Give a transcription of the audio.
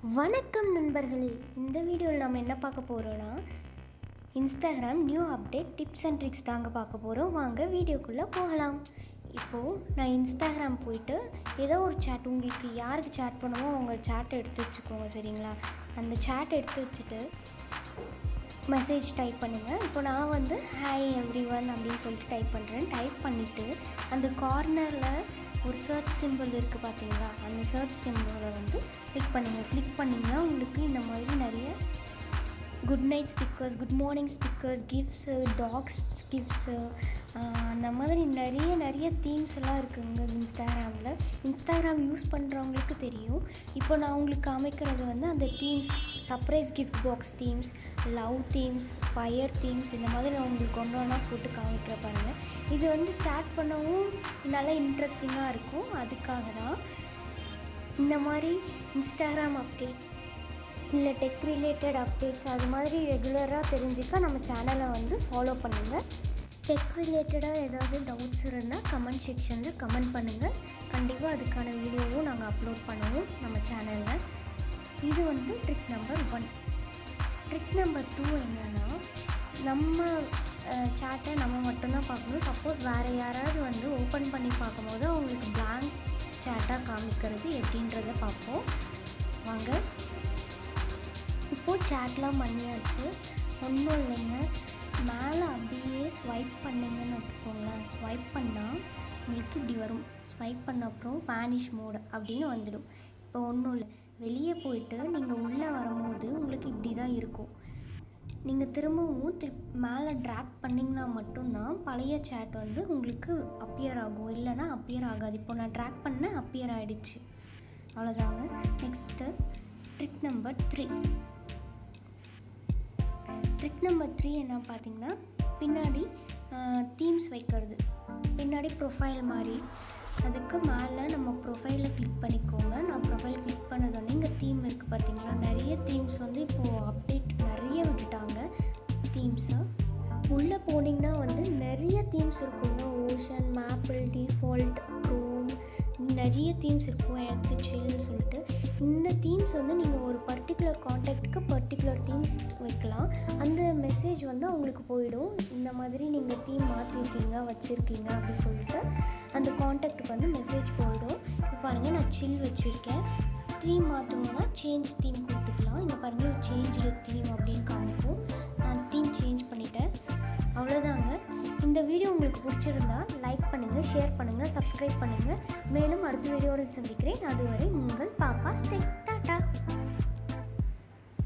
வணக்கம் நண்பர்களே, இந்த வீடியோவில் நம்ம என்ன பார்க்க போகிறோன்னா Instagram new update tips and tricks தாங்க பார்க்க போகிறோம். வாங்க வீடியோக்குள்ளே போகலாம். இப்போது நான் இன்ஸ்டாகிராம் போயிட்டு ஏதோ ஒரு சேட், உங்களுக்கு யாருக்கு சேட் பண்ணுமோ அவங்க சேட்டை எடுத்து வச்சுக்கோங்க, சரிங்களா? அந்த சேட்டை எடுத்து வச்சுட்டு மெசேஜ் டைப் பண்ணுங்கள். இப்போ நான் வந்து ஹாய் எவ்ரி ஒன் அப்படின்னு சொல்லிட்டு டைப் பண்ணுறேன். டைப் பண்ணிவிட்டு அந்த கார்னரில் ஒரு சர்ச் சிம்பிள் இருக்குது பார்த்தீங்களா? அந்த சர்ச் சிம்பிளை வந்து கிளிக் பண்ணுங்கள். கிளிக் பண்ணிங்கன்னா உங்களுக்கு இந்த மாதிரி நிறைய good night stickers, good morning stickers, gifts, டாக்ஸ் கிஃப்ட்ஸு, அந்த மாதிரி நிறைய தீம்ஸ் எல்லாம் இருக்குங்க இன்ஸ்டாகிராமில். இன்ஸ்டாகிராம் யூஸ் பண்ணுறவங்களுக்கு தெரியும். இப்போ நான் உங்களுக்கு காமிக்கிறது வந்து அந்த themes, surprise gift box themes, love themes, fire themes, இந்த மாதிரி நான் உங்களுக்கு ஒன்றா போட்டு காமிக்கிற பாருங்கள். இது வந்து சேட் பண்ணவும் நல்லா இன்ட்ரெஸ்டிங்காக இருக்கும். அதுக்காக தான் இந்த மாதிரி இன்ஸ்டாகிராம் அப்டேட்ஸ் இல்லை டெக் ரிலேட்டட் அப்டேட்ஸ் அது மாதிரி ரெகுலராக தெரிஞ்சுக்க நம்ம சேனலை வந்து ஃபாலோ பண்ணுங்கள். டெக் ரிலேட்டடாக ஏதாவது டவுட்ஸ் இருந்தால் கமெண்ட் செக்ஷனில் கமெண்ட் பண்ணுங்கள். கண்டிப்பாக அதுக்கான வீடியோவும் நாங்கள் அப்லோட் பண்ணுவோம் நம்ம சேனலில். இது வந்து ட்ரிக் நம்பர் 1. ட்ரிக் நம்பர் 2 என்னென்னா, நம்ம சேட்டை நம்ம மட்டும்தான் பார்க்கணும். சப்போஸ் வேறு யாராவது வந்து ஓப்பன் பண்ணி பார்க்கும்போது அவங்களுக்கு பிளாங்க் சேட்டாக காமிக்கிறது எப்படின்றத பார்ப்போம். வாங்க. இப்போது சேட்லாம் பண்ணியாச்சு. ஒன்றும் இல்லைங்க, மேலே அப்படியே ஸ்வைப் பண்ணிங்கன்னு வச்சுக்கோங்களேன். ஸ்வைப் பண்ணால் உங்களுக்கு இப்படி வரும். ஸ்வைப் பண்ண அப்புறம் வேனிஷ் மோடு அப்படின்னு வந்துடும். இப்போ ஒன்றும் இல்லை, வெளியே போயிட்டு நீங்கள் உள்ளே வரும்போது உங்களுக்கு இப்படி தான் இருக்கும். நீங்கள் திரும்பவும் மேலே ட்ராக் பண்ணிங்கன்னா மட்டும்தான் பழைய சேட் வந்து உங்களுக்கு அப்பியர் ஆகும், இல்லைனா அப்பியர் ஆகாது. இப்போ நான் ட்ராக் பண்ணேன், அப்பியர் ஆகிடுச்சு, அவ்வளோதாங்க. Next trick number 3. Trick number 3 என்ன பார்த்தீங்கன்னா, பின்னாடி தீம்ஸ் வைக்கிறது. பின்னாடி ப்ரொஃபைல் மாதிரி, அதுக்கு மேலே நம்ம ப்ரொஃபைலை கிளிக் பண்ணிக்கோங்க. நான் ப்ரொஃபைல் கிளிக் பண்ணதோடனே இங்கே தீம் இருக்குது பார்த்தீங்களா? நிறைய தீம்ஸ் வந்து இப்போது அப்டேட் நிறைய விட்டுட்டாங்க தீம்ஸை. உள்ளே போனீங்கன்னா வந்து நிறைய தீம்ஸ் இருக்குங்க. ஓஷன், மேப்பிள், டிஃபால்ட், க்ரோம், நிறைய தீம்ஸ் இருக்கும். எடுத்து சில்னு சொல்லிட்டு இந்த தீம்ஸ் வந்து நீங்கள் ஒரு பர்டிகுலர் காண்டாக்டுக்கு பர்டிகுலர் தீம்ஸ் வைக்கலாம். அந்த மெசேஜ் வந்து அவங்களுக்கு போயிடும். இந்த மாதிரி நீங்கள் தீம் மாற்றிருக்கீங்க, வச்சுருக்கீங்க அப்படி சொல்லிட்டு அந்த காண்டாக்டுக்கு வந்து மெசேஜ் போயிடும். இப்போ பாருங்கள், நான் சில் வச்சுருக்கேன். தீம் மாற்றணும்னா சேஞ்ச் தீம் கொடுத்துக்கலாம். இங்கே பாருங்கள், சேஞ்ச் தீம் அப்படின்னு காமிக்கும். நான் தீம் சேஞ்ச் பண்ணிட்டேன். அவ்வளோதாங்க. இந்த வீடியோ உங்களுக்கு பிடிச்சிருந்தா லைக் பண்ணுங்கள், ஷேர் பண்ணுங்கள், சப்ஸ்கிரைப் பண்ணுங்கள். மேலும் அடுத்த வீடியோடு சந்திக்கிறேன். அதுவரை உங்கள் பாப்பா ஸ்டே.